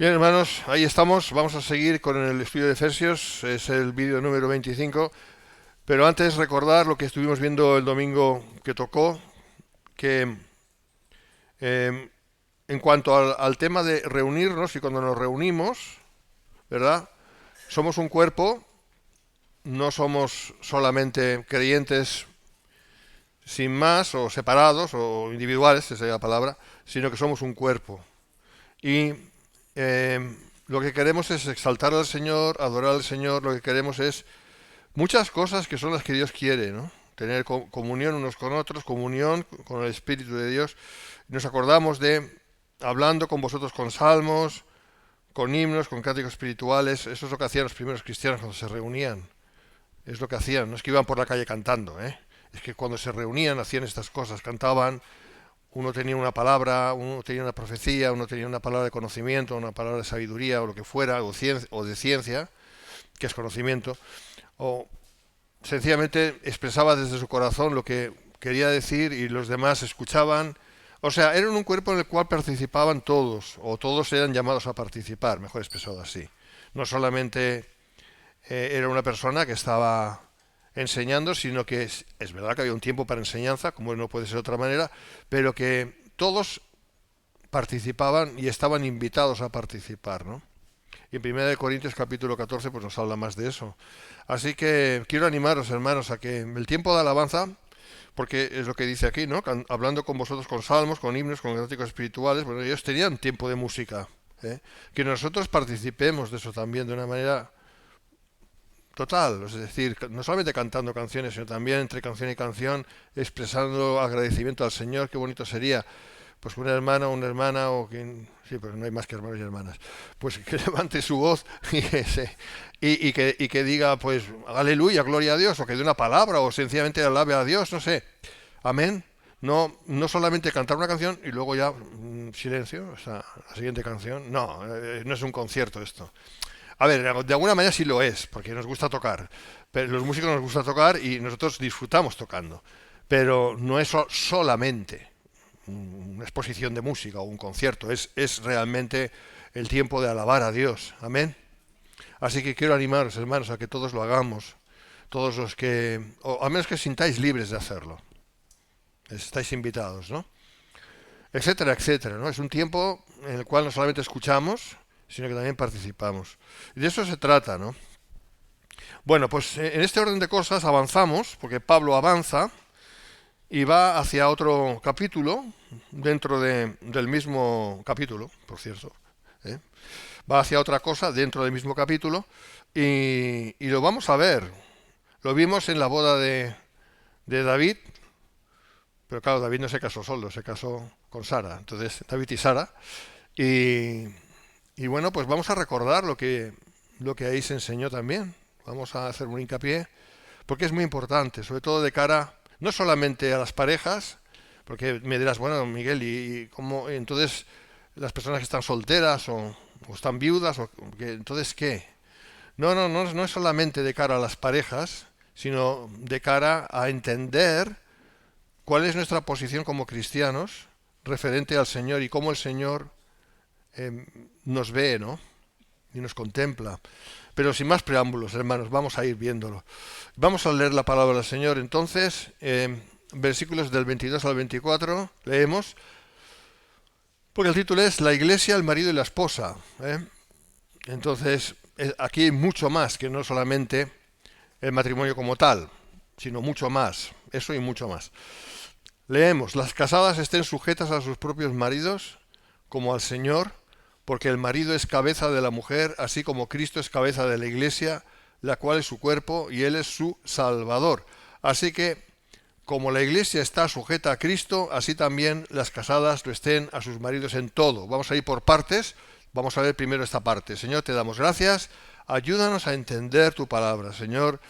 Bien, hermanos, ahí estamos. Vamos a seguir con el estudio de Efesios. Es el vídeo número 25. Pero antes recordar lo que estuvimos viendo el domingo que tocó, que eh, en cuanto al tema de reunirnos y cuando nos reunimos, ¿verdad? Somos un cuerpo, no somos solamente creyentes sin más o separados o individuales, esa es la palabra, sino que somos un cuerpo. Y lo que queremos es exaltar al Señor, adorar al Señor, lo que queremos es muchas cosas que son las que Dios quiere, ¿no? Tener comunión unos con otros, comunión con el Espíritu de Dios. Nos acordamos de hablando con vosotros con salmos, con himnos, con cánticos espirituales. Eso es lo que hacían los primeros cristianos cuando se reunían. Es lo que hacían, no es que iban por la calle cantando, ¿eh? Es que cuando se reunían hacían estas cosas, cantaban. Uno tenía una palabra, uno tenía una profecía, uno tenía una palabra de conocimiento, una palabra de sabiduría o lo que fuera, o de ciencia, que es conocimiento, o sencillamente expresaba desde su corazón lo que quería decir y los demás escuchaban. O sea, eran un cuerpo en el cual participaban todos, o todos eran llamados a participar, mejor expresado así. No solamente era una persona que estaba enseñando, sino que es verdad que había un tiempo para enseñanza, como no puede ser de otra manera, pero que todos participaban y estaban invitados a participar, ¿no? Y en 1 Corintios capítulo 14 pues nos habla más de eso. Así que quiero animaros, hermanos, a que el tiempo de alabanza, porque es lo que dice aquí, ¿no? Hablando con vosotros con salmos, con himnos, con cánticos espirituales, bueno, ellos tenían tiempo de música, ¿eh? Que nosotros participemos de eso también de una manera total, es decir, no solamente cantando canciones, sino también entre canción y canción expresando agradecimiento al Señor. Qué bonito sería pues una hermana o una hermana o quien, sí, pero no hay más que hermanos y hermanas, pues que levante su voz y que diga pues aleluya, gloria a Dios, o que dé una palabra o sencillamente alabe a Dios, no sé, amén. No, no solamente cantar una canción y luego ya silencio, o sea, la siguiente canción. No, no es un concierto esto. A ver, de alguna manera sí lo es, porque nos gusta tocar. Pero los músicos nos gusta tocar y nosotros disfrutamos tocando. Pero no es solamente una exposición de música o un concierto, es realmente el tiempo de alabar a Dios. Amén. Así que quiero animaros, hermanos, a que todos lo hagamos. Todos los que, o a menos que sintáis libres de hacerlo. Estáis invitados, ¿no? Etcétera, etcétera, ¿no? Es un tiempo en el cual no solamente escuchamos, sino que también participamos. Y de eso se trata, ¿no? Bueno, pues en este orden de cosas avanzamos, porque Pablo avanza y va hacia otro capítulo, del mismo capítulo, por cierto. ¿Eh? Va hacia otra cosa dentro del mismo capítulo y lo vamos a ver. Lo vimos en la boda de David, pero claro, David no se casó solo, se casó con Sara. Entonces, David y Sara. Y, y bueno, pues vamos a recordar lo que ahí se enseñó también. Vamos a hacer un hincapié, porque es muy importante, sobre todo de cara, no solamente a las parejas, porque me dirás, bueno, Miguel, ¿y cómo? Entonces, las personas que están solteras o están viudas, entonces, ¿qué? No es solamente de cara a las parejas, sino de cara a entender cuál es nuestra posición como cristianos referente al Señor y cómo el Señor nos ve, ¿no? Y nos contempla. Pero sin más preámbulos, hermanos, vamos a ir viéndolo. Vamos a leer la palabra del Señor. Entonces, versículos del 22 al 24, leemos, porque el título es La Iglesia, el marido y la esposa. Entonces, aquí hay mucho más que no solamente el matrimonio como tal, sino mucho más. Eso y mucho más. Leemos, las casadas estén sujetas a sus propios maridos, como al Señor, porque el marido es cabeza de la mujer, así como Cristo es cabeza de la Iglesia, la cual es su cuerpo y Él es su Salvador. Así que, como la Iglesia está sujeta a Cristo, así también las casadas lo estén a sus maridos en todo. Vamos a ir por partes. Vamos a ver primero esta parte. Señor, te damos gracias. Ayúdanos a entender tu palabra, Señor.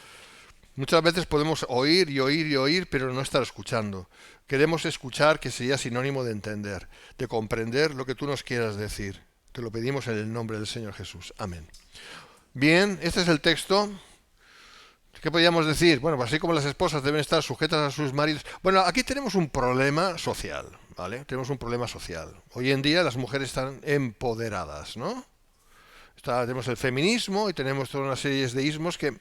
Muchas veces podemos oír y oír y oír, pero no estar escuchando. Queremos escuchar, que sería sinónimo de entender, de comprender lo que tú nos quieras decir. Te lo pedimos en el nombre del Señor Jesús. Amén. Bien, este es el texto. ¿Qué podríamos decir? Bueno, pues así como las esposas deben estar sujetas a sus maridos. Bueno, aquí tenemos un problema social, ¿vale? Tenemos un problema social. Hoy en día las mujeres están empoderadas, ¿no? Tenemos el feminismo y tenemos toda una serie de ismos que...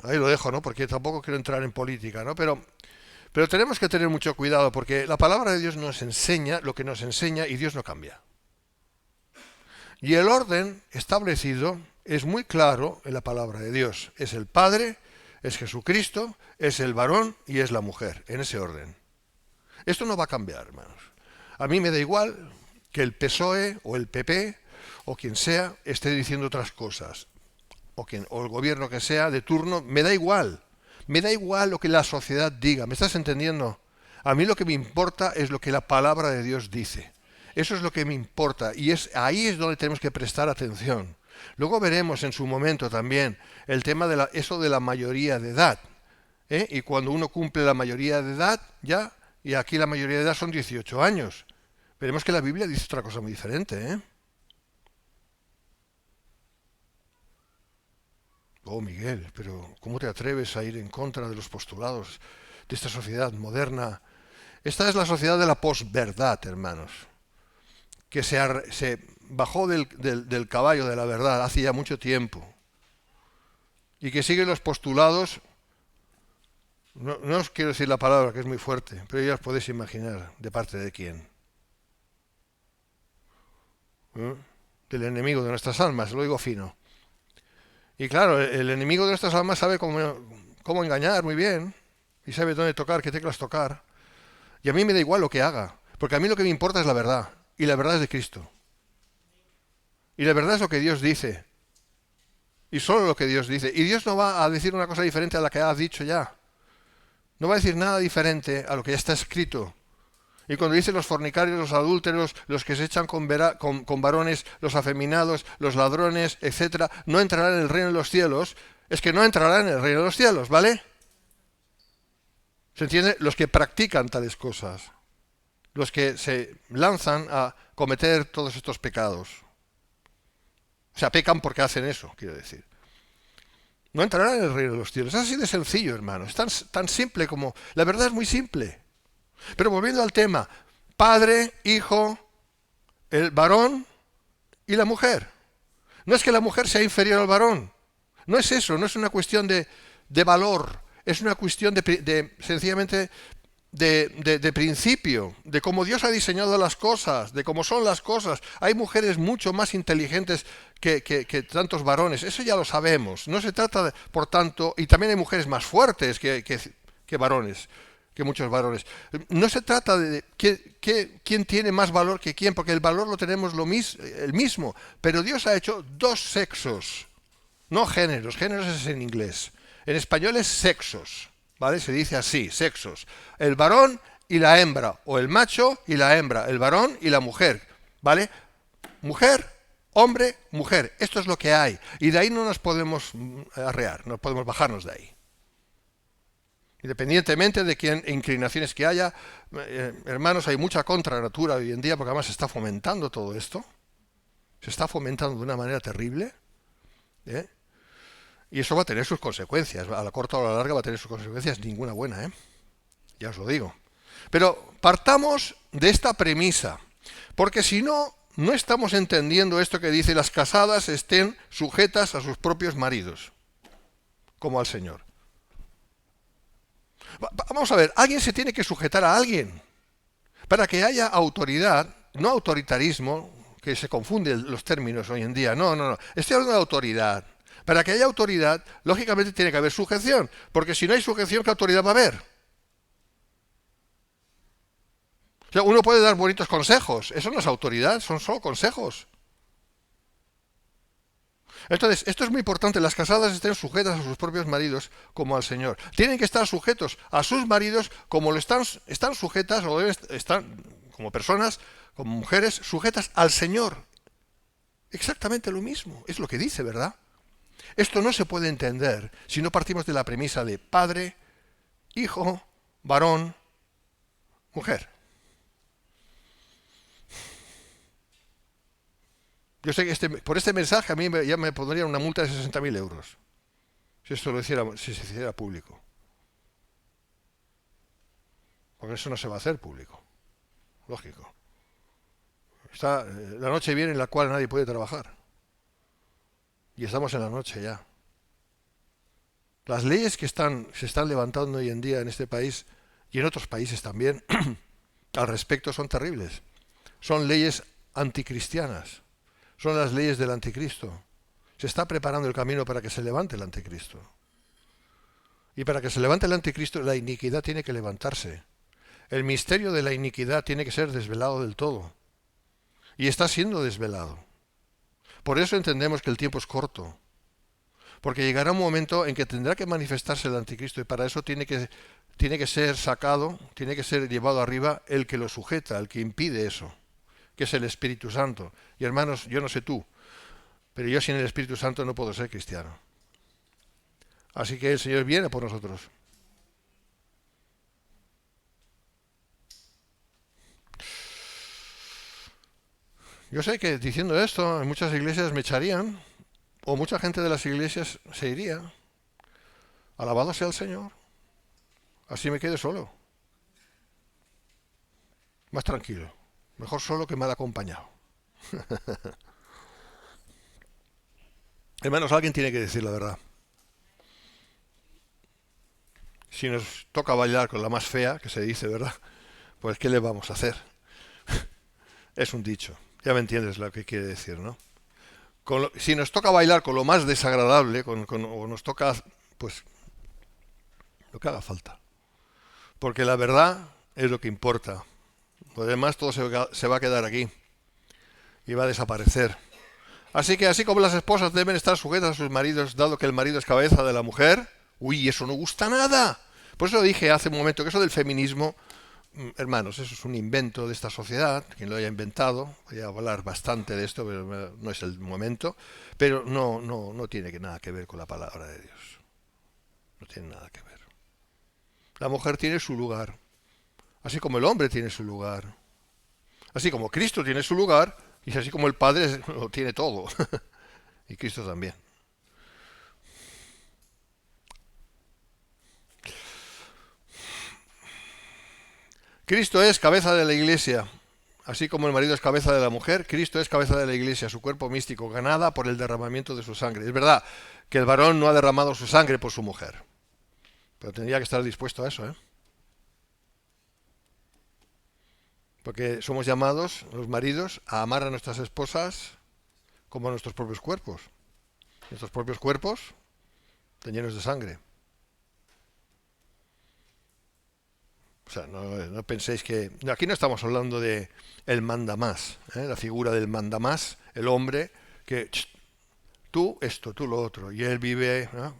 ahí lo dejo, ¿no? Porque tampoco quiero entrar en política, ¿no? Pero tenemos que tener mucho cuidado porque la palabra de Dios nos enseña lo que nos enseña y Dios no cambia. Y el orden establecido es muy claro en la palabra de Dios. Es el Padre, es Jesucristo, es el varón y es la mujer, en ese orden. Esto no va a cambiar, hermanos. A mí me da igual que el PSOE o el PP o quien sea esté diciendo otras cosas. O el gobierno que sea de turno, me da igual. Me da igual lo que la sociedad diga. ¿Me estás entendiendo? A mí lo que me importa es lo que la palabra de Dios dice. Eso es lo que me importa y ahí es donde tenemos que prestar atención. Luego veremos en su momento también el tema de eso de la mayoría de edad. Y cuando uno cumple la mayoría de edad, ya, y aquí la mayoría de edad son 18 años. Veremos que la Biblia dice otra cosa muy diferente. Oh, Miguel, pero ¿cómo te atreves a ir en contra de los postulados de esta sociedad moderna? Esta es la sociedad de la posverdad, hermanos, que se bajó del caballo de la verdad hace ya mucho tiempo y que sigue los postulados, no os quiero decir la palabra que es muy fuerte, pero ya os podéis imaginar de parte de quién. Del enemigo de nuestras almas, lo digo fino. Y claro, el enemigo de nuestras almas sabe cómo engañar muy bien y sabe dónde tocar, qué teclas tocar. Y a mí me da igual lo que haga, porque a mí lo que me importa es la verdad, y la verdad es de Cristo. Y la verdad es lo que Dios dice, y solo lo que Dios dice. Y Dios no va a decir una cosa diferente a la que ha dicho ya. No va a decir nada diferente a lo que ya está escrito. Y cuando dice los fornicarios, los adúlteros, los que se echan con varones, los afeminados, los ladrones, etcétera, no entrarán en el reino de los cielos, es que no entrarán en el reino de los cielos, ¿vale? ¿Se entiende? Los que practican tales cosas, los que se lanzan a cometer todos estos pecados. O sea, pecan porque hacen eso, quiero decir. No entrarán en el reino de los cielos. Es así de sencillo, hermano. Es tan simple como... La verdad es muy simple. Pero volviendo al tema, padre, hijo, el varón y la mujer. No es que la mujer sea inferior al varón. No es eso, no es una cuestión de valor. Es una cuestión sencillamente de principio, de cómo Dios ha diseñado las cosas, de cómo son las cosas. Hay mujeres mucho más inteligentes que tantos varones. Eso ya lo sabemos. No se trata, por tanto, y también hay mujeres más fuertes que varones. Que muchos varones. No se trata de quién tiene más valor que quién, porque el valor lo tenemos el mismo, pero Dios ha hecho dos sexos, no géneros. Géneros es en inglés. En español es sexos, ¿vale? Se dice así, sexos. El varón y la hembra, o el macho y la hembra, el varón y la mujer, ¿vale? Mujer, hombre, mujer. Esto es lo que hay. Y de ahí no nos podemos arrear, no podemos bajarnos de ahí. Independientemente de qué inclinaciones que haya, hermanos, hay mucha contranatura hoy en día porque además se está fomentando todo esto. Se está fomentando de una manera terrible. Y eso va a tener sus consecuencias. A la corta o a la larga va a tener sus consecuencias, ninguna buena, ya os lo digo. Pero partamos de esta premisa, porque si no, no estamos entendiendo esto que dice: las casadas estén sujetas a sus propios maridos, como al Señor. Vamos a ver, alguien se tiene que sujetar a alguien. Para que haya autoridad, no autoritarismo, que se confunden los términos hoy en día, no. Estoy hablando de autoridad. Para que haya autoridad, lógicamente tiene que haber sujeción, porque si no hay sujeción, ¿qué autoridad va a haber? O sea, uno puede dar bonitos consejos, eso no es autoridad, son solo consejos. Entonces, esto es muy importante: las casadas estén sujetas a sus propios maridos como al Señor. Tienen que estar sujetos a sus maridos como lo están sujetas, o deben estar como personas, como mujeres, sujetas al Señor. Exactamente lo mismo, es lo que dice, ¿verdad? Esto no se puede entender si no partimos de la premisa de padre, hijo, varón, mujer. Yo sé que por este mensaje a mí ya me pondrían una multa de 60.000 euros. Si esto si se hiciera público. Porque eso no se va a hacer público. Lógico. La noche viene en la cual nadie puede trabajar. Y estamos en la noche ya. Las leyes que se están levantando hoy en día en este país y en otros países también al respecto son terribles. Son leyes anticristianas. Son las leyes del anticristo. Se está preparando el camino para que se levante el anticristo. Y para que se levante el anticristo, la iniquidad tiene que levantarse. El misterio de la iniquidad tiene que ser desvelado del todo. Y está siendo desvelado. Por eso entendemos que el tiempo es corto. Porque llegará un momento en que tendrá que manifestarse el anticristo y para eso tiene que ser sacado, tiene que ser llevado arriba el que lo sujeta, el que impide eso, que es el Espíritu Santo. Y hermanos, yo no sé tú, pero yo sin el Espíritu Santo no puedo ser cristiano. Así que el Señor viene por nosotros. Yo sé que diciendo esto en muchas iglesias me echarían, o mucha gente de las iglesias se iría. Alabado sea el Señor. Así me quedo solo. Más tranquilo. Mejor solo que mal acompañado. Hermanos, alguien tiene que decir la verdad. Si nos toca bailar con la más fea, que se dice, ¿verdad? Pues ¿qué le vamos a hacer? Es un dicho. Ya me entiendes lo que quiere decir, ¿no? Si nos toca bailar con lo más desagradable, o nos toca, pues, lo que haga falta. Porque la verdad es lo que importa. Lo demás todo se va a quedar aquí. Y va a desaparecer. Así que así como las esposas deben estar sujetas a sus maridos, dado que el marido es cabeza de la mujer, uy, eso no gusta nada. Por eso dije hace un momento que eso del feminismo, hermanos, eso es un invento de esta sociedad, quien lo haya inventado, voy a hablar bastante de esto, pero no es el momento, pero no tiene nada que ver con la palabra de Dios. No tiene nada que ver. La mujer tiene su lugar, así como el hombre tiene su lugar, así como Cristo tiene su lugar, y así como el Padre lo tiene todo, y Cristo también. Cristo es cabeza de la iglesia, así como el marido es cabeza de la mujer, Cristo es cabeza de la iglesia, su cuerpo místico, ganada por el derramamiento de su sangre. Es verdad que el varón no ha derramado su sangre por su mujer, pero tendría que estar dispuesto a eso, ¿eh? Porque somos llamados, los maridos, a amar a nuestras esposas como a nuestros propios cuerpos. Nuestros propios cuerpos están llenos de sangre. O sea, no penséis que... Aquí no estamos hablando de el mandamás, la figura del mandamás, el hombre que... tú esto, tú lo otro. Y él vive... ¿no?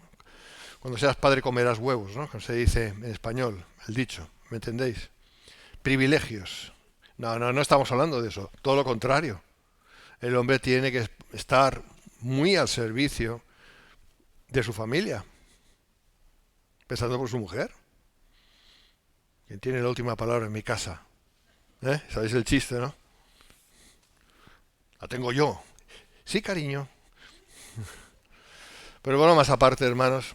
Cuando seas padre comerás huevos, ¿no? Como se dice en español, el dicho. ¿Me entendéis? Privilegios. No estamos hablando de eso. Todo lo contrario. El hombre tiene que estar muy al servicio de su familia. Empezando por su mujer. Quien tiene la última palabra en mi casa. ¿Sabéis el chiste, no? La tengo yo. Sí, cariño. Pero bueno, más aparte, hermanos,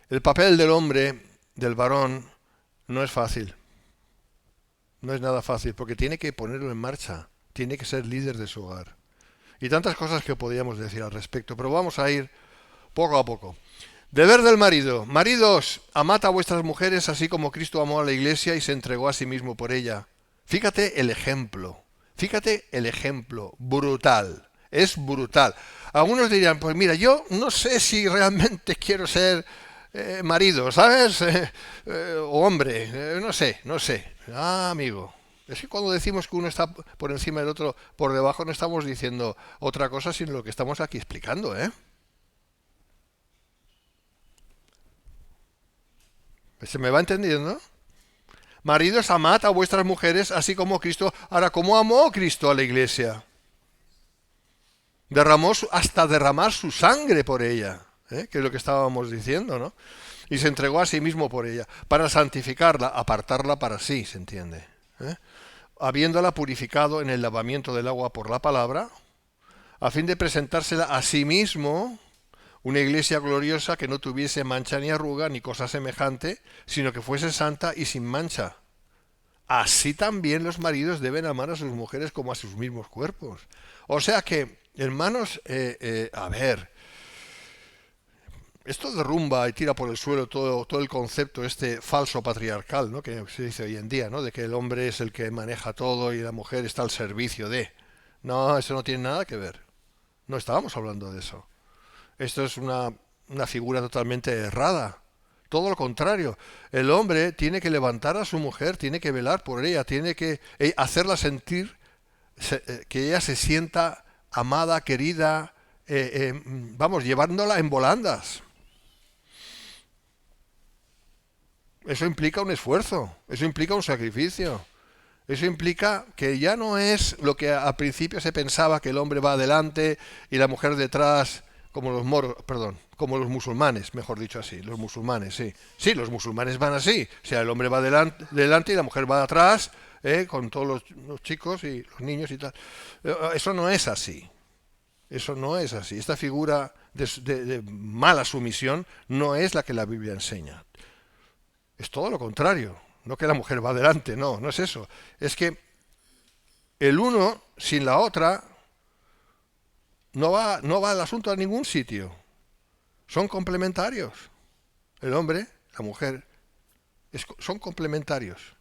el papel del hombre, del varón, no es fácil. No es nada fácil, porque tiene que ponerlo en marcha. Tiene que ser líder de su hogar. Y tantas cosas que podríamos decir al respecto, pero vamos a ir poco a poco. Deber del marido. Maridos, amad a vuestras mujeres así como Cristo amó a la iglesia y se entregó a sí mismo por ella. Fíjate el ejemplo. Fíjate el ejemplo. Brutal. Es brutal. Algunos dirían, pues mira, yo no sé si realmente quiero ser marido, ¿sabes? O hombre. No sé. Ah, amigo. Es que cuando decimos que uno está por encima del otro, por debajo, no estamos diciendo otra cosa sino lo que estamos aquí explicando, ¿eh? ¿Se me va entendiendo? Maridos, amad a vuestras mujeres, así como Cristo. Ahora, ¿cómo amó Cristo a la iglesia? Derramó hasta derramar su sangre por ella, que es lo que estábamos diciendo, ¿no? Y se entregó a sí mismo por ella, para santificarla, apartarla para sí, ¿se entiende? Habiéndola purificado en el lavamiento del agua por la palabra, a fin de presentársela a sí mismo, una iglesia gloriosa que no tuviese mancha ni arruga ni cosa semejante, sino que fuese santa y sin mancha. así también los maridos deben amar a sus mujeres como a sus mismos cuerpos. O sea que, hermanos, a ver, esto derrumba y tira por el suelo todo el concepto este falso patriarcal, ¿no? Que se dice hoy en día, ¿no? De que el hombre es el que maneja todo y la mujer está al servicio de. No, eso no tiene nada que ver. No estábamos hablando de eso. Esto es una figura totalmente errada. Todo lo contrario. El hombre tiene que levantar a su mujer, tiene que velar por ella, tiene que hacerla sentir que ella se sienta amada, querida, vamos, llevándola en volandas. Eso implica un esfuerzo, eso implica un sacrificio, eso implica que ya no es lo que al principio se pensaba, que el hombre va adelante y la mujer detrás, como los moros, perdón, como los musulmanes, mejor dicho así, los musulmanes, sí. Sí, los musulmanes van así, o sea, el hombre va delante y la mujer va atrás, con todos los chicos y los niños y tal. Eso no es así. Eso no es así. Esta figura de mala sumisión no es la que la Biblia enseña. Es todo lo contrario. No que la mujer va adelante, no, no es eso. Es que el uno sin la otra no va el asunto a ningún sitio. Son complementarios. El hombre, la mujer, son complementarios.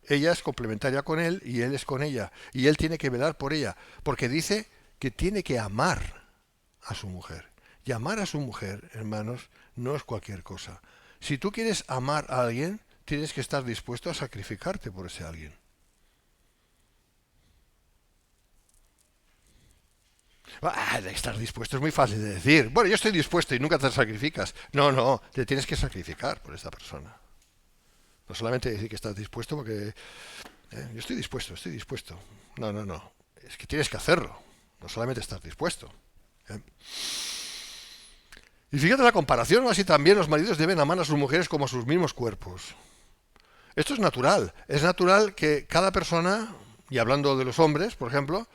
Ella es complementaria con él y él es con ella. Y él tiene que velar por ella. Porque dice que tiene que amar a su mujer. Y amar a su mujer, hermanos, no es cualquier cosa. Si tú quieres amar a alguien, tienes que estar dispuesto a sacrificarte por ese alguien. Estar dispuesto es muy fácil de decir. Bueno, yo estoy dispuesto y nunca te sacrificas. No, no, te tienes que sacrificar por esta persona. No solamente decir que estás dispuesto porque yo estoy dispuesto, estoy dispuesto. No, no, no. Es que tienes que hacerlo. No solamente estar dispuesto. ¿Eh? Y fíjate la comparación, así también los maridos deben amar a sus mujeres como a sus mismos cuerpos. Esto es natural. Es natural que cada persona, y hablando de los hombres, por ejemplo,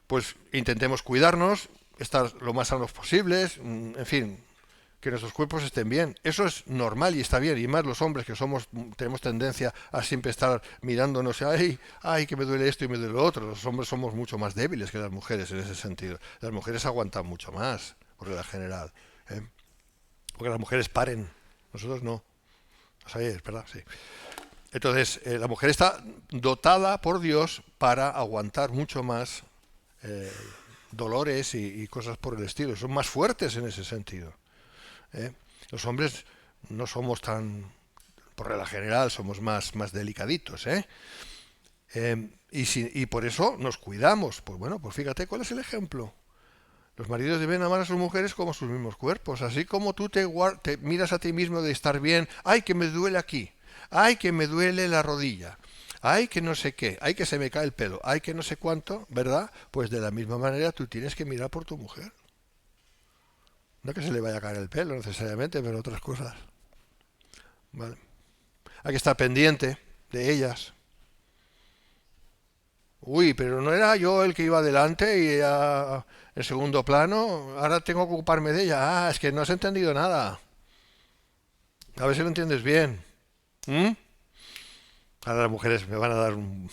pues intentemos cuidarnos, estar lo más sanos posibles, en fin, que nuestros cuerpos estén bien. Eso es normal y está bien. Y más los hombres que tenemos tendencia a siempre estar mirándonos, ay, que me duele esto y me duele lo otro. Los hombres somos mucho más débiles que las mujeres en ese sentido. Las mujeres aguantan mucho más, por regla general. Porque las mujeres paren, nosotros no. Lo sabéis, ¿verdad? Sí. Entonces, la mujer está dotada por Dios para aguantar mucho más eh, dolores y cosas por el estilo. Son más fuertes en ese sentido. Los hombres no somos tan, por regla general, somos más delicaditos. Y por eso nos cuidamos. Pues bueno, pues fíjate cuál es el ejemplo. Los maridos deben amar a sus mujeres como a sus mismos cuerpos. Así como tú te miras a ti mismo de estar bien. Ay, que me duele aquí. Ay, que me duele la rodilla. Ay, que no sé qué. Ay, que se me cae el pelo. Ay, que no sé cuánto, ¿verdad? Pues de la misma manera tú tienes que mirar por tu mujer. No que se le vaya a caer el pelo necesariamente, pero otras cosas. ¿Vale? Hay que estar pendiente de ellas. Uy, pero no era yo el que iba adelante y ella en segundo plano. Ahora tengo que ocuparme de ella. Es que no has entendido nada. A ver si lo entiendes bien. ¿Mm? Ahora las mujeres me van a dar un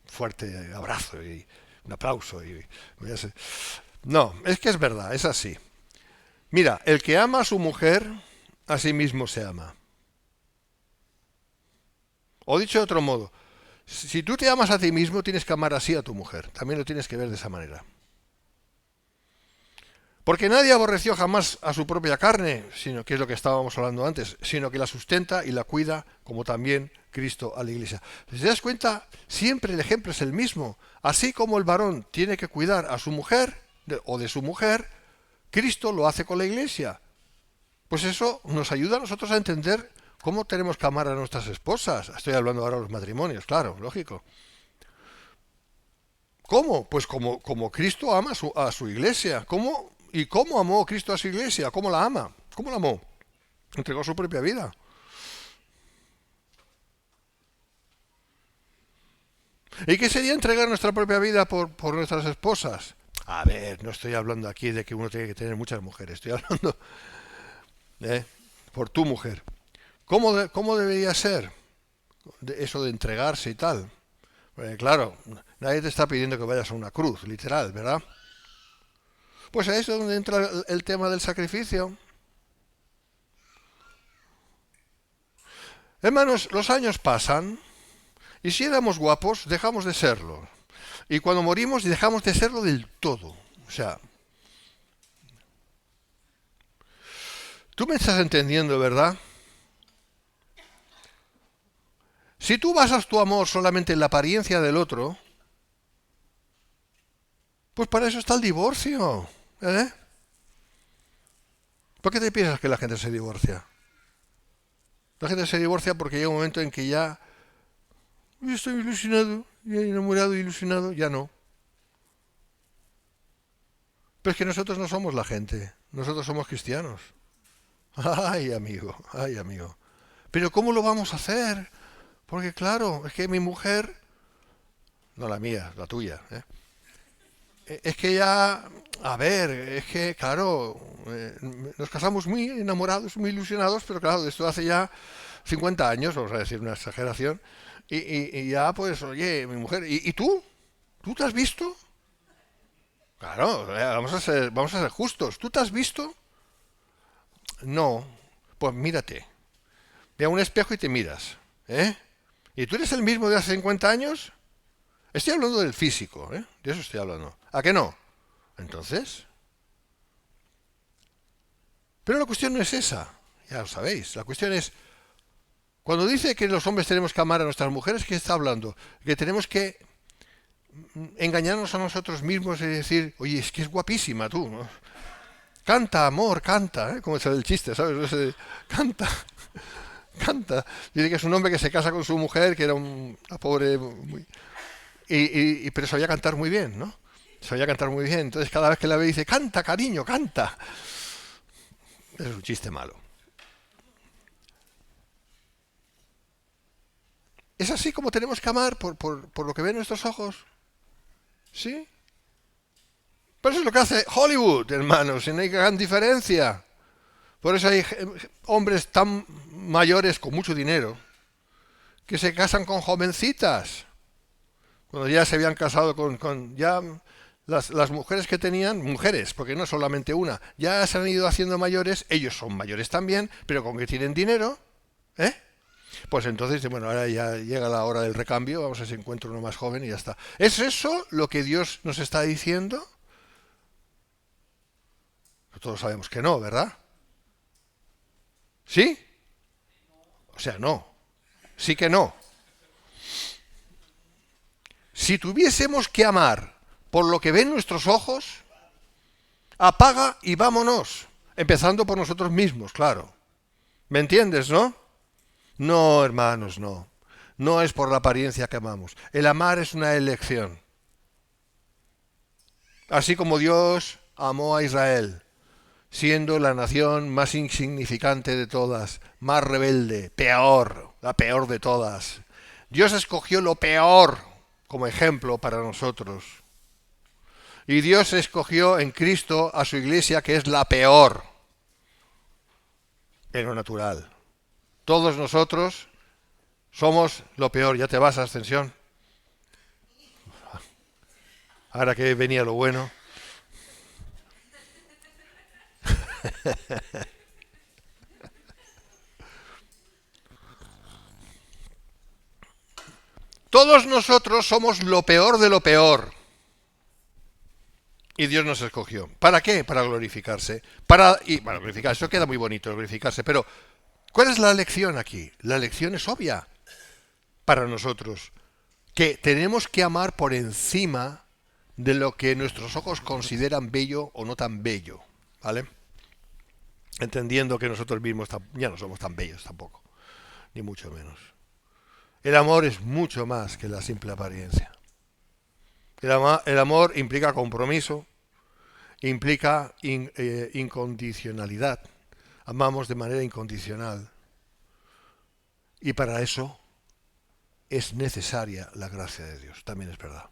fuerte abrazo y un aplauso. No, es que es verdad, es así. Mira, el que ama a su mujer, a sí mismo se ama. O dicho de otro modo, si tú te amas a ti mismo, tienes que amar así a tu mujer. También lo tienes que ver de esa manera. Porque nadie aborreció jamás a su propia carne, sino que es lo que estábamos hablando antes, sino que la sustenta y la cuida, como también Cristo a la iglesia. Si te das cuenta, siempre el ejemplo es el mismo. Así como el varón tiene que cuidar a su mujer o de su mujer, Cristo lo hace con la iglesia. Pues eso nos ayuda a nosotros a entender cómo tenemos que amar a nuestras esposas. Estoy hablando ahora de los matrimonios, claro, lógico. ¿Cómo? Pues como Cristo ama a su iglesia. ¿Cómo? ¿Y cómo amó Cristo a su iglesia? ¿Cómo la ama? ¿Cómo la amó? Entregó su propia vida. ¿Y qué sería entregar nuestra propia vida por nuestras esposas? A ver, no estoy hablando aquí de que uno tiene que tener muchas mujeres. Estoy hablando por tu mujer. ¿Cómo debería ser? eso de entregarse y tal. Claro, nadie te está pidiendo que vayas a una cruz, literal, ¿verdad? Pues ahí es donde entra el tema del sacrificio. Hermanos, los años pasan y si éramos guapos, dejamos de serlo. Y cuando morimos, dejamos de serlo del todo. O sea, tú me estás entendiendo, ¿verdad? Si tú basas tu amor solamente en la apariencia del otro, pues para eso está el divorcio. ¿Eh? ¿Por qué te piensas que la gente se divorcia? La gente se divorcia porque llega un momento en que ya yo estoy ilusionado, ya enamorado y ilusionado, ya no. Pero es que nosotros no somos la gente, nosotros somos cristianos. Ay, amigo, ay, amigo. Pero ¿cómo lo vamos a hacer? Porque claro, es que mi mujer, no la mía, la tuya, es que ya, a ver, es que claro, nos casamos muy enamorados, muy ilusionados, pero claro, de esto hace ya 50 años, vamos a decir una exageración, y ya pues, oye, mi mujer, ¿y tú? ¿Tú te has visto? Claro, vamos a ser justos. ¿Tú te has visto? No. Pues mírate. Ve a un espejo y te miras. ¿Eh? ¿Y tú eres el mismo de hace 50 años? Estoy hablando del físico, ¿eh? De eso estoy hablando. ¿A qué no? Entonces. Pero la cuestión no es esa. Ya lo sabéis. La cuestión es, cuando dice que los hombres tenemos que amar a nuestras mujeres, ¿qué está hablando? Que tenemos que engañarnos a nosotros mismos y decir, oye, es que es guapísima tú, ¿no? Canta, amor, canta, ¿eh? Como es el chiste, ¿sabes? Canta, canta. Dice que es un hombre que se casa con su mujer, que era una pobre... pero sabía cantar muy bien, ¿no? Sabía cantar muy bien. Entonces cada vez que la ve dice, canta, cariño, canta. Es un chiste malo. ¿Es así como tenemos que amar por lo que ven nuestros ojos? ¿Sí? Pero eso es lo que hace Hollywood, hermanos, y no hay gran diferencia. Por eso hay hombres tan mayores con mucho dinero que se casan con jovencitas. Cuando ya se habían casado con ya las mujeres que tenían, mujeres, porque no solamente una, ya se han ido haciendo mayores, ellos son mayores también, pero con que tienen dinero, ¿eh? Pues entonces, bueno, ahora ya llega la hora del recambio, vamos a ver si encuentro uno más joven y ya está. ¿Es eso lo que Dios nos está diciendo? Todos sabemos que no, ¿verdad? ¿Sí? O sea, no. Sí que no. Si tuviésemos que amar por lo que ven nuestros ojos, apaga y vámonos. Empezando por nosotros mismos, claro. ¿Me entiendes, no? No, hermanos, no. No es por la apariencia que amamos. El amar es una elección. Así como Dios amó a Israel, siendo la nación más insignificante de todas, más rebelde, peor, la peor de todas. Dios escogió lo peor como ejemplo para nosotros. Y Dios escogió en Cristo a su iglesia, que es la peor en lo natural. Todos nosotros somos lo peor. Ya te vas a Ascensión. Ahora que venía lo bueno. Todos nosotros somos lo peor de lo peor. Y Dios nos escogió. ¿Para qué? Para glorificarse. Para glorificarse. Eso queda muy bonito, glorificarse. Pero, ¿cuál es la lección aquí? La lección es obvia para nosotros. Que tenemos que amar por encima de lo que nuestros ojos consideran bello o no tan bello. ¿Vale? Entendiendo que nosotros mismos ya no somos tan bellos tampoco. Ni mucho menos. El amor es mucho más que la simple apariencia. El amor implica compromiso, implica incondicionalidad. Amamos de manera incondicional. Y para eso es necesaria la gracia de Dios, también es verdad.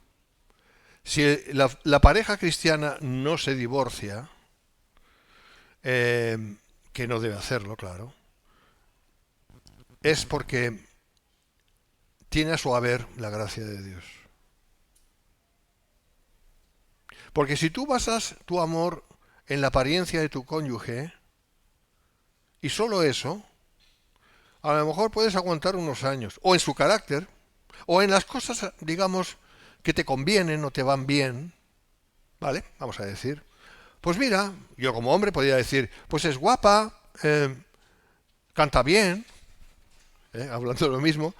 Si la pareja cristiana no se divorcia, que no debe hacerlo, claro, es porque tiene a su haber la gracia de Dios. Porque si tú basas tu amor en la apariencia de tu cónyuge, y solo eso, a lo mejor puedes aguantar unos años, o en su carácter, o en las cosas, digamos, que te convienen o te van bien, ¿vale? Vamos a decir. Pues mira, yo como hombre podría decir, pues es guapa, canta bien, hablando de lo mismo,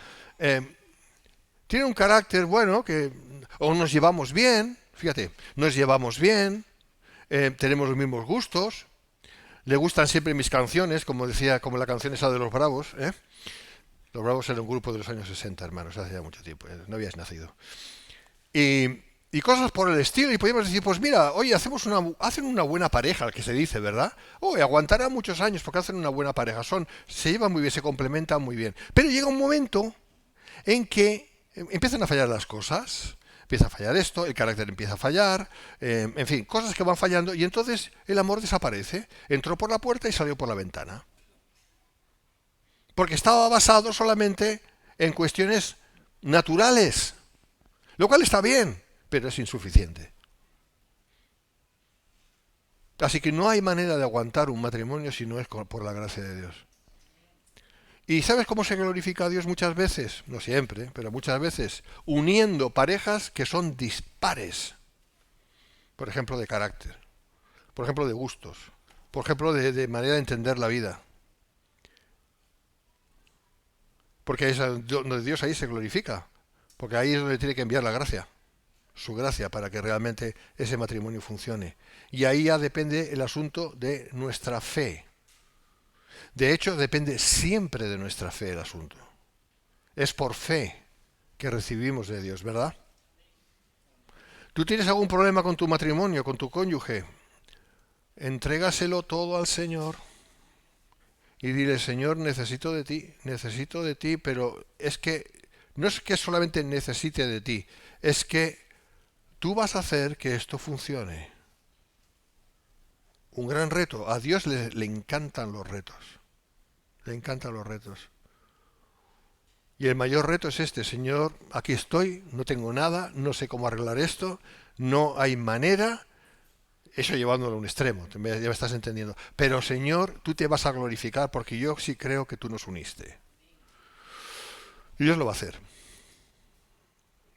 tiene un carácter bueno, o nos llevamos bien, fíjate, nos llevamos bien, tenemos los mismos gustos, le gustan siempre mis canciones, como decía, como la canción esa de Los Bravos, ¿eh? Los Bravos era un grupo de los años 60, hermanos, hace ya mucho tiempo, no habías nacido. Y cosas por el estilo, y podríamos decir, pues mira, oye, hacen una buena pareja, que se dice, ¿verdad? Oye, aguantará muchos años porque hacen una buena pareja, se llevan muy bien, se complementan muy bien. Pero llega un momento en que empiezan a fallar las cosas, empieza a fallar esto, el carácter empieza a fallar, en fin, cosas que van fallando, y entonces el amor desaparece, entró por la puerta y salió por la ventana. Porque estaba basado solamente en cuestiones naturales, lo cual está bien, pero es insuficiente. Así que no hay manera de aguantar un matrimonio si no es por la gracia de Dios. ¿Y sabes cómo se glorifica a Dios muchas veces? No siempre, pero muchas veces, uniendo parejas que son dispares. Por ejemplo, de carácter, por ejemplo, de gustos, por ejemplo, de manera de entender la vida. Porque es donde Dios ahí se glorifica, porque ahí es donde tiene que enviar la gracia, su gracia, para que realmente ese matrimonio funcione. Y ahí ya depende el asunto de nuestra fe. De hecho, depende siempre de nuestra fe el asunto. Es por fe que recibimos de Dios, ¿verdad? ¿Tú tienes algún problema con tu matrimonio, con tu cónyuge? Entrégaselo todo al Señor y dile, Señor, necesito de ti, pero es que no es que solamente necesite de ti, es que tú vas a hacer que esto funcione. Un gran reto. A Dios le encantan los retos. Le encantan los retos. Y el mayor reto es este, Señor, aquí estoy, no tengo nada, no sé cómo arreglar esto, no hay manera, eso llevándolo a un extremo, ya me estás entendiendo. Pero Señor, tú te vas a glorificar porque yo sí creo que tú nos uniste. Y Dios lo va a hacer.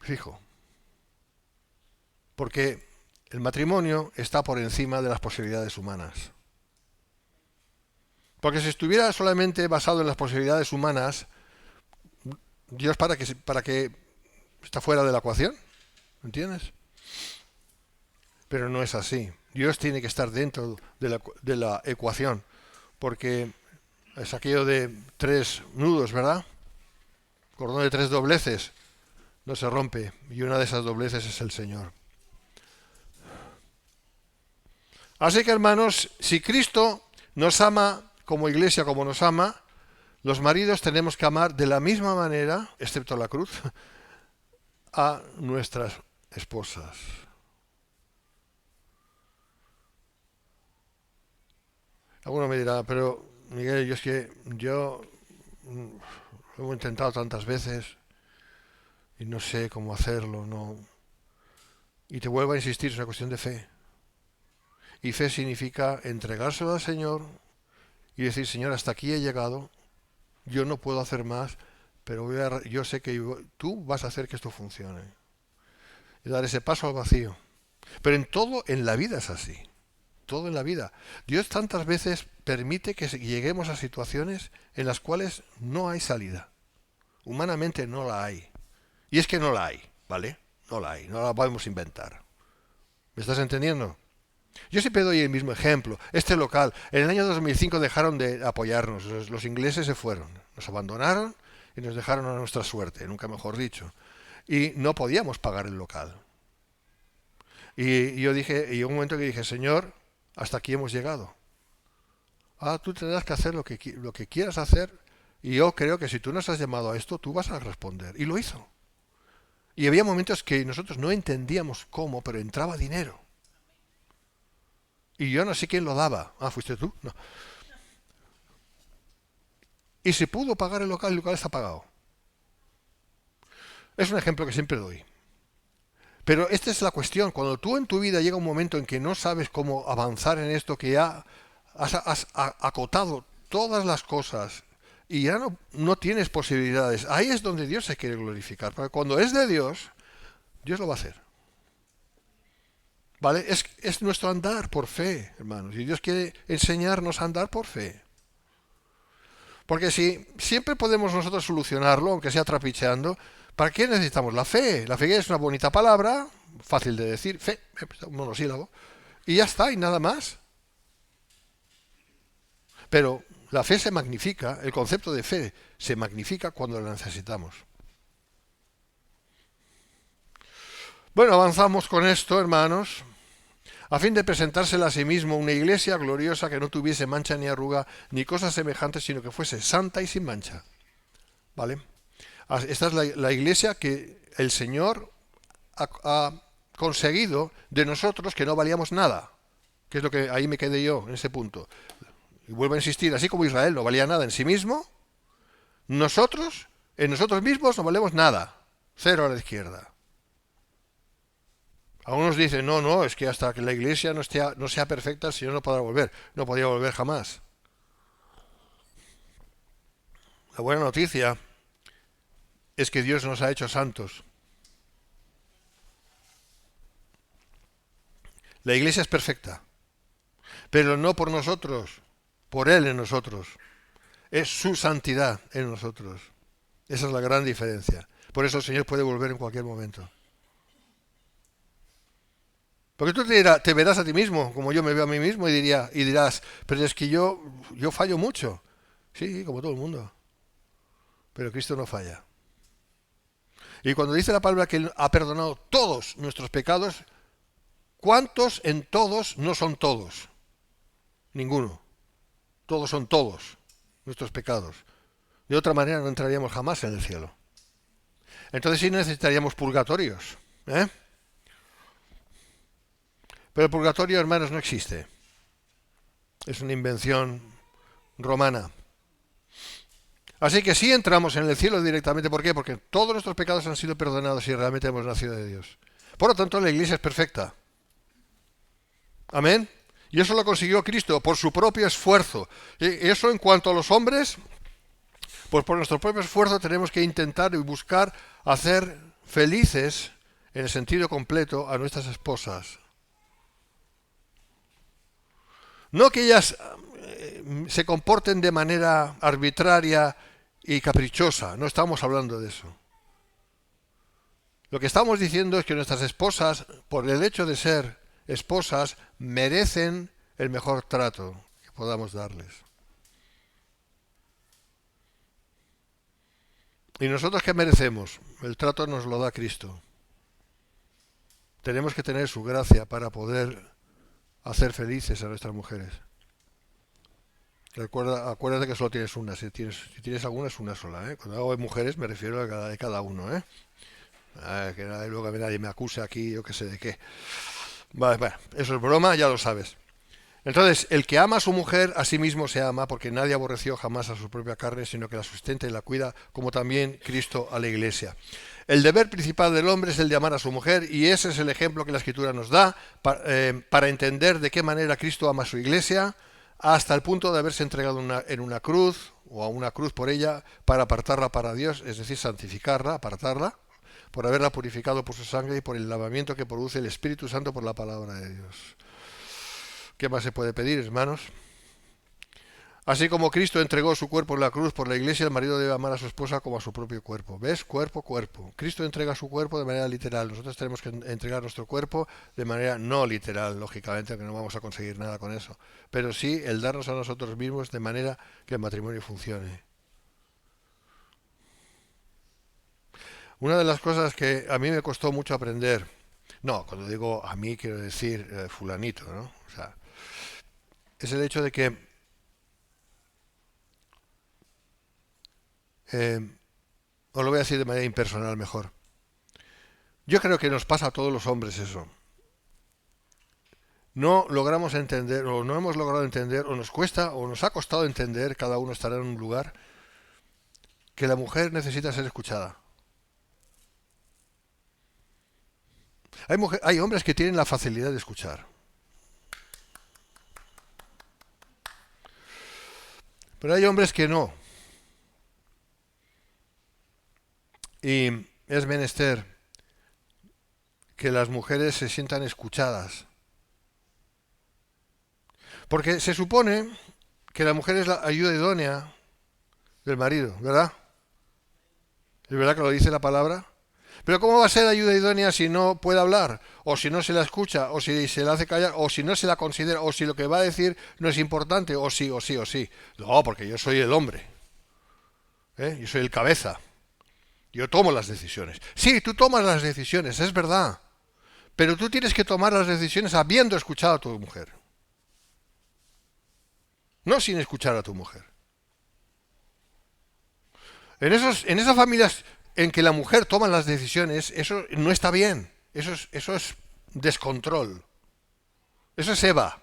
Fijo. Porque el matrimonio está por encima de las posibilidades humanas. Porque si estuviera solamente basado en las posibilidades humanas, Dios para que está fuera de la ecuación, ¿entiendes? Pero no es así. Dios tiene que estar dentro de la ecuación, porque es aquello de 3 nudos, ¿verdad? Cordón de 3 dobleces, no se rompe, y una de esas dobleces es el Señor. Así que, hermanos, si Cristo nos ama como iglesia, como nos ama, los maridos tenemos que amar de la misma manera, excepto la cruz, a nuestras esposas. Alguno me dirá, pero Miguel, yo lo he intentado tantas veces y no sé cómo hacerlo, no. Y te vuelvo a insistir, es una cuestión de fe. Y fe significa entregárselo al Señor y decir, Señor, hasta aquí he llegado, yo no puedo hacer más, pero yo sé que tú vas a hacer que esto funcione. Y dar ese paso al vacío. Pero en todo en la vida es así. Todo en la vida. Dios tantas veces permite que lleguemos a situaciones en las cuales no hay salida. Humanamente no la hay. Y es que no la hay, ¿vale? No la hay, no la podemos inventar. ¿Me estás entendiendo? Yo siempre doy el mismo ejemplo. Este local, en el año 2005 dejaron de apoyarnos. Los ingleses se fueron, nos abandonaron y nos dejaron a nuestra suerte, nunca mejor dicho. Y no podíamos pagar el local. Y yo dije, y un momento que dije, Señor, hasta aquí hemos llegado. Tú tendrás que hacer lo que quieras hacer, y yo creo que si tú nos has llamado a esto, tú vas a responder. Y lo hizo. Y había momentos que nosotros no entendíamos cómo, pero entraba dinero. Y yo no sé quién lo daba. ¿Fuiste tú? No. Y se pudo pagar el local está pagado. Es un ejemplo que siempre doy. Pero esta es la cuestión. Cuando tú en tu vida llega un momento en que no sabes cómo avanzar en esto, que ya has acotado todas las cosas y ya no tienes posibilidades, ahí es donde Dios se quiere glorificar. Porque cuando es de Dios, Dios lo va a hacer. ¿Vale? Es nuestro andar por fe, hermanos. Y Dios quiere enseñarnos a andar por fe. Porque si siempre podemos nosotros solucionarlo, aunque sea trapicheando, ¿para qué necesitamos la fe? La fe es una bonita palabra, fácil de decir, fe, un monosílabo, y ya está, y nada más. Pero la fe se magnifica, el concepto de fe se magnifica cuando la necesitamos. Bueno, avanzamos con esto, hermanos, a fin de presentársela a sí mismo una iglesia gloriosa que no tuviese mancha ni arruga ni cosas semejantes, sino que fuese santa y sin mancha. ¿Vale? Esta es la iglesia que el Señor ha conseguido de nosotros, que no valíamos nada. Que es lo que ahí me quedé yo, en ese punto. Y vuelvo a insistir, así como Israel no valía nada en sí mismo, nosotros, en nosotros mismos no valemos nada. Cero a la izquierda. Algunos dicen, no, es que hasta que la iglesia no sea perfecta, el Señor no podrá volver. No podía volver jamás. La buena noticia es que Dios nos ha hecho santos. La iglesia es perfecta, pero no por nosotros, por Él en nosotros. Es su santidad en nosotros. Esa es la gran diferencia. Por eso el Señor puede volver en cualquier momento. Porque tú te verás a ti mismo, como yo me veo a mí mismo, y dirás, pero es que yo fallo mucho. Sí, como todo el mundo. Pero Cristo no falla. Y cuando dice la palabra que Él ha perdonado todos nuestros pecados, ¿cuántos en todos no son todos? Ninguno. Todos son todos nuestros pecados. De otra manera no entraríamos jamás en el cielo. Entonces sí necesitaríamos purgatorios. Pero el purgatorio, hermanos, no existe. Es una invención romana. Así que sí entramos en el cielo directamente. ¿Por qué? Porque todos nuestros pecados han sido perdonados y realmente hemos nacido de Dios. Por lo tanto, la iglesia es perfecta. Amén. Y eso lo consiguió Cristo por su propio esfuerzo. Y eso en cuanto a los hombres, pues por nuestro propio esfuerzo tenemos que intentar y buscar hacer felices, en el sentido completo, a nuestras esposas. No que ellas se comporten de manera arbitraria y caprichosa, no estamos hablando de eso. Lo que estamos diciendo es que nuestras esposas, por el hecho de ser esposas, merecen el mejor trato que podamos darles. ¿Y nosotros qué merecemos? El trato nos lo da Cristo. Tenemos que tener su gracia para poder hacer felices a nuestras mujeres. Acuérdate que solo tienes una. Si tienes alguna, es una sola. Cuando hago de mujeres me refiero a cada uno. Que luego nadie me acuse aquí, yo qué sé de qué. Bueno, eso es broma, ya lo sabes. Entonces, el que ama a su mujer, a sí mismo se ama, porque nadie aborreció jamás a su propia carne, sino que la sustenta y la cuida, como también Cristo a la iglesia. El deber principal del hombre es el de amar a su mujer, y ese es el ejemplo que la Escritura nos da para entender de qué manera Cristo ama a su iglesia, hasta el punto de haberse entregado en una cruz, o a una cruz por ella, para apartarla para Dios, es decir, santificarla, apartarla, por haberla purificado por su sangre y por el lavamiento que produce el Espíritu Santo por la palabra de Dios. ¿Qué más se puede pedir, hermanos? Así como Cristo entregó su cuerpo en la cruz por la iglesia, el marido debe amar a su esposa como a su propio cuerpo. ¿Ves? Cuerpo. Cristo entrega su cuerpo de manera literal. Nosotros tenemos que entregar nuestro cuerpo de manera no literal, lógicamente, que no vamos a conseguir nada con eso. Pero sí el darnos a nosotros mismos de manera que el matrimonio funcione. Una de las cosas que a mí me costó mucho aprender, no, cuando digo a mí quiero decir fulanito, ¿no? O sea, es el hecho de que os lo voy a decir de manera impersonal mejor. Yo creo que nos pasa a todos los hombres eso. No logramos entender, o no hemos logrado entender, o nos cuesta, o nos ha costado entender, cada uno estará en un lugar, que la mujer necesita ser escuchada. Hay hombres que tienen la facilidad de escuchar. Pero hay hombres que no. Y es menester que las mujeres se sientan escuchadas. Porque se supone que la mujer es la ayuda idónea del marido, ¿verdad? ¿Es verdad que lo dice la palabra? Pero ¿cómo va a ser ayuda idónea si no puede hablar? O si no se la escucha, o si se la hace callar, o si no se la considera, o si lo que va a decir no es importante, o sí, o sí, o sí. No, porque yo soy el hombre. Yo soy el cabeza. Yo tomo las decisiones. Sí, tú tomas las decisiones, es verdad. Pero tú tienes que tomar las decisiones habiendo escuchado a tu mujer. No sin escuchar a tu mujer. En esas familias en que la mujer toma las decisiones, eso no está bien. Eso es descontrol. Eso es Eva.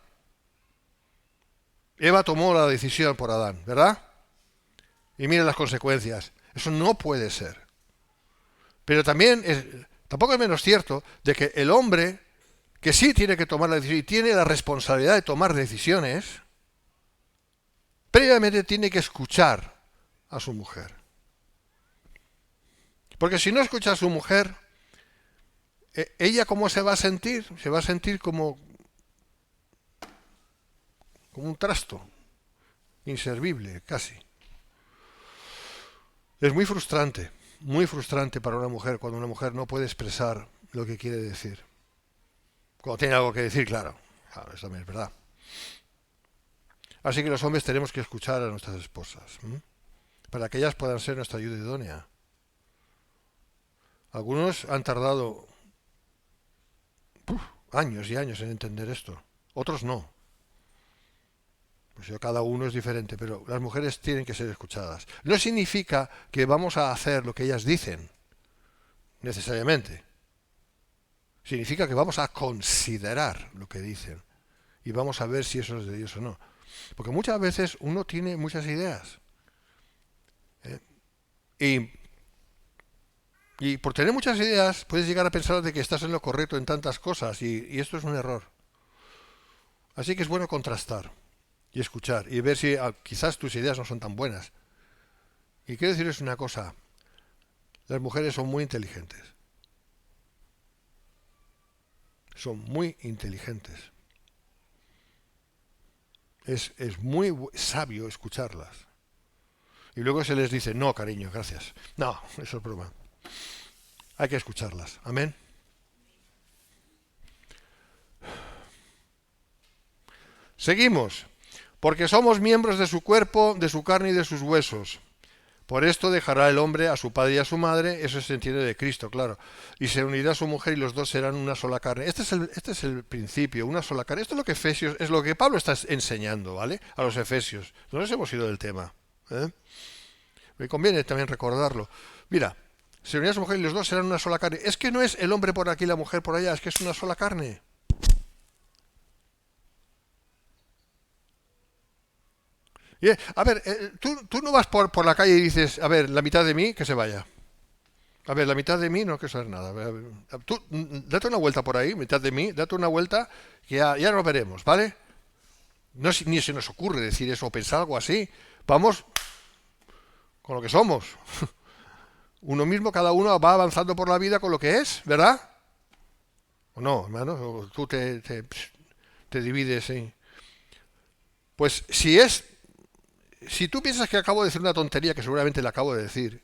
Eva tomó la decisión por Adán, ¿verdad? Y miren las consecuencias. Eso no puede ser. Pero tampoco es menos cierto de que el hombre, que sí tiene que tomar la decisión y tiene la responsabilidad de tomar decisiones, previamente tiene que escuchar a su mujer. Porque si no escucha a su mujer, ¿ella cómo se va a sentir? Se va a sentir como un trasto, inservible casi. Es muy frustrante para una mujer cuando una mujer no puede expresar lo que quiere decir. Cuando tiene algo que decir, claro, eso también es verdad. Así que los hombres tenemos que escuchar a nuestras esposas, para que ellas puedan ser nuestra ayuda idónea. Algunos han tardado años y años en entender esto, otros no. Pues cada uno es diferente, pero las mujeres tienen que ser escuchadas. No significa que vamos a hacer lo que ellas dicen, necesariamente. Significa que vamos a considerar lo que dicen y vamos a ver si eso es de Dios o no. Porque muchas veces uno tiene muchas ideas. Y por tener muchas ideas puedes llegar a pensar de que estás en lo correcto en tantas cosas y esto es un error. Así que es bueno contrastar y escuchar y ver si quizás tus ideas no son tan buenas. Y quiero decirles una cosa, las mujeres son muy inteligentes. Son muy inteligentes. Es muy sabio escucharlas. Y luego se les dice, no, cariño, gracias. No, eso es broma. Hay que escucharlas. Amén. Seguimos. Porque somos miembros de su cuerpo, de su carne y de sus huesos. Por esto dejará el hombre a su padre y a su madre, eso se entiende de Cristo, claro, y se unirá a su mujer y los dos serán una sola carne. Este es el principio, una sola carne. Esto es lo que Efesios, es lo que Pablo está enseñando, ¿vale? A los Efesios. No nos hemos ido del tema. Me conviene también recordarlo. Mira, se unirá a su mujer y los dos serán una sola carne. Es que no es el hombre por aquí y la mujer por allá, es que es una sola carne. A ver, tú no vas por la calle y dices, a ver, la mitad de mí que se vaya. A ver, la mitad de mí no quiero saber nada. Tú, date una vuelta por ahí, mitad de mí, date una vuelta, que ya nos veremos, ¿vale? No, ni se nos ocurre decir eso o pensar algo así. Vamos con lo que somos. Uno mismo, cada uno va avanzando por la vida con lo que es, ¿verdad? ¿O no, hermano? ¿O tú te divides, sí? Pues si tú piensas que acabo de decir una tontería, que seguramente la acabo de decir,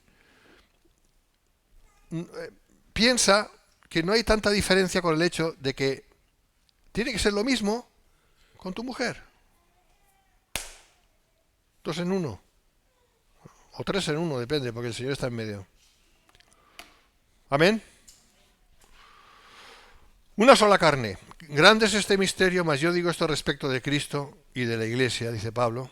piensa que no hay tanta diferencia con el hecho de que tiene que ser lo mismo con tu mujer. 2 en 1. O 3 en 1, depende, porque el Señor está en medio. Amén. Una sola carne. Grande es este misterio, mas yo digo esto respecto de Cristo y de la Iglesia, dice Pablo.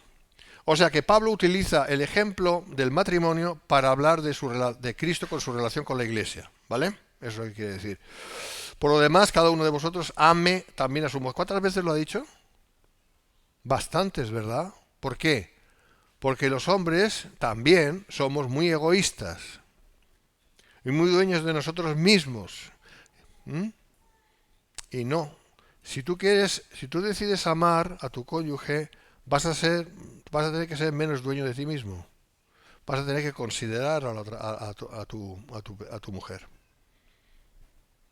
O sea que Pablo utiliza el ejemplo del matrimonio para hablar de Cristo con su relación con la Iglesia, ¿vale? Eso es lo que quiere decir. Por lo demás, cada uno de vosotros ame también a su mujer. ¿Cuántas veces lo ha dicho? Bastantes, ¿verdad? ¿Por qué? Porque los hombres también somos muy egoístas y muy dueños de nosotros mismos. Y no. Si tú decides amar a tu cónyuge, vas a tener que ser menos dueño de ti mismo. Vas a tener que considerar a tu mujer.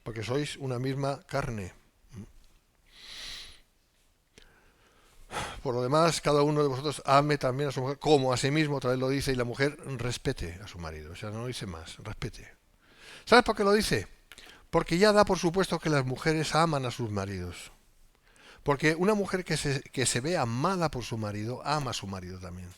Porque sois una misma carne. Por lo demás, cada uno de vosotros ame también a su mujer como a sí mismo, otra vez lo dice, y la mujer respete a su marido. O sea, no dice más, respete. ¿Sabes por qué lo dice? Porque ya da por supuesto que las mujeres aman a sus maridos. Porque una mujer que se ve amada por su marido, ama a su marido también.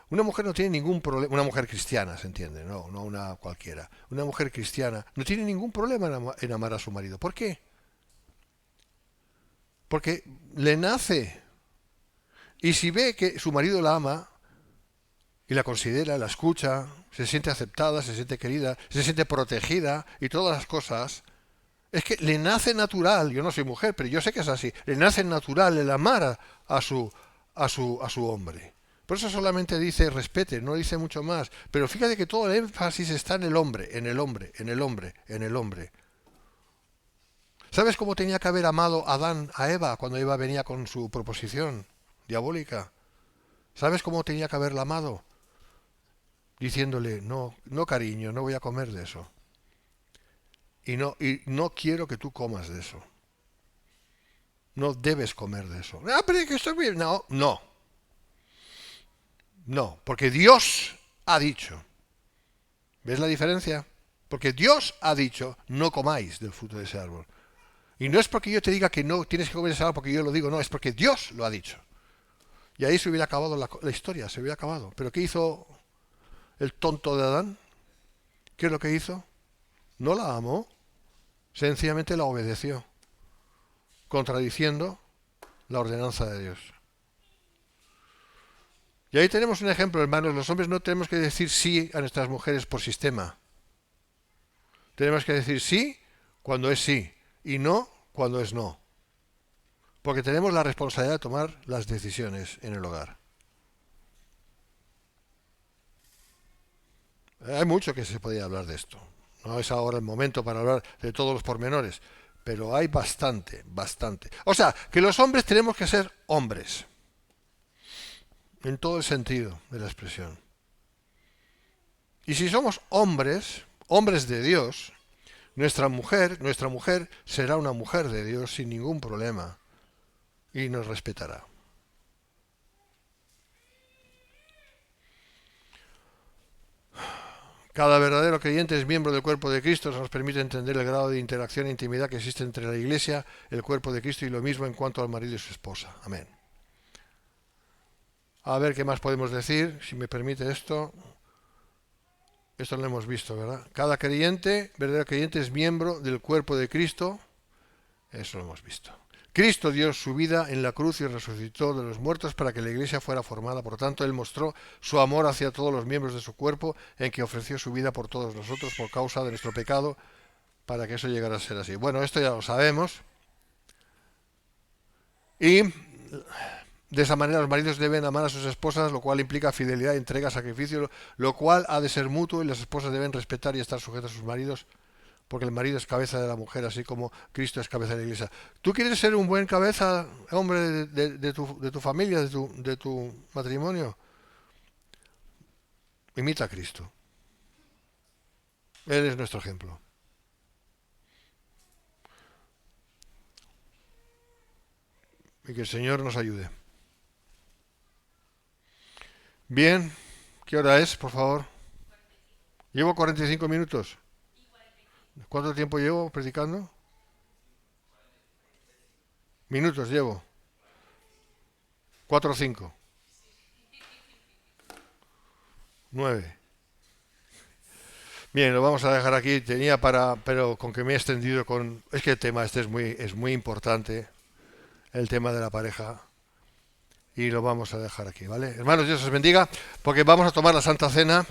Una mujer no tiene ningún problema, una mujer cristiana, se entiende, no una cualquiera. Una mujer cristiana no tiene ningún problema en amar a su marido. ¿Por qué? Porque le nace. Y si ve que su marido la ama y la considera, la escucha, se siente aceptada, se siente querida, se siente protegida y todas las cosas, es que le nace natural. Yo no soy mujer, pero yo sé que es así. Le nace natural el amar a su hombre. Por eso solamente dice respete, no dice mucho más. Pero fíjate que todo el énfasis está en el hombre, en el hombre, en el hombre, en el hombre. ¿Sabes cómo tenía que haber amado Adán a Eva cuando Eva venía con su proposición diabólica? ¿Sabes cómo tenía que haberla amado? Diciéndole, no, no cariño, no voy a comer de eso. Y no quiero que tú comas de eso. No debes comer de eso. Ah, pero es que estoy bien. No, no. No, porque Dios ha dicho. ¿Ves la diferencia? Porque Dios ha dicho, no comáis del fruto de ese árbol. Y no es porque yo te diga que no tienes que comer ese árbol porque yo lo digo, no, es porque Dios lo ha dicho. Y ahí se hubiera acabado la historia, se hubiera acabado. ¿Pero qué hizo el tonto de Adán? ¿Qué es lo que hizo? No la amó, sencillamente la obedeció, contradiciendo la ordenanza de Dios. Y ahí tenemos un ejemplo, hermanos. Los hombres no tenemos que decir sí a nuestras mujeres por sistema. Tenemos que decir sí cuando es sí y no cuando es no. Porque tenemos la responsabilidad de tomar las decisiones en el hogar. Hay mucho que se podría hablar de esto. No es ahora el momento para hablar de todos los pormenores, pero hay bastante, bastante. O sea, que los hombres tenemos que ser hombres, en todo el sentido de la expresión. Y si somos hombres, hombres de Dios, nuestra mujer será una mujer de Dios sin ningún problema y nos respetará. Cada verdadero creyente es miembro del cuerpo de Cristo. Eso nos permite entender el grado de interacción e intimidad que existe entre la Iglesia, el cuerpo de Cristo y lo mismo en cuanto al marido y su esposa. Amén. A ver qué más podemos decir, si me permite esto. Esto lo hemos visto, ¿verdad? Cada creyente, verdadero creyente, es miembro del cuerpo de Cristo. Eso lo hemos visto. Cristo dio su vida en la cruz y resucitó de los muertos para que la Iglesia fuera formada. Por tanto, Él mostró su amor hacia todos los miembros de su cuerpo, en que ofreció su vida por todos nosotros por causa de nuestro pecado, para que eso llegara a ser así. Bueno, esto ya lo sabemos. Y de esa manera los maridos deben amar a sus esposas, lo cual implica fidelidad, entrega, sacrificio, lo cual ha de ser mutuo, y las esposas deben respetar y estar sujetas a sus maridos, porque el marido es cabeza de la mujer, así como Cristo es cabeza de la Iglesia. ¿Tú quieres ser un buen cabeza, hombre, de tu familia, de tu matrimonio? Imita a Cristo. Él es nuestro ejemplo. Y que el Señor nos ayude. Bien, ¿qué hora es, por favor? Llevo 45 minutos. ¿Cuánto tiempo llevo predicando? Minutos llevo. 4 o 5. 9. Bien, lo vamos a dejar aquí. Pero con que me he extendido con... Es que el tema este es muy importante, el tema de la pareja. Y lo vamos a dejar aquí, ¿vale? Hermanos, Dios os bendiga, porque vamos a tomar la Santa Cena.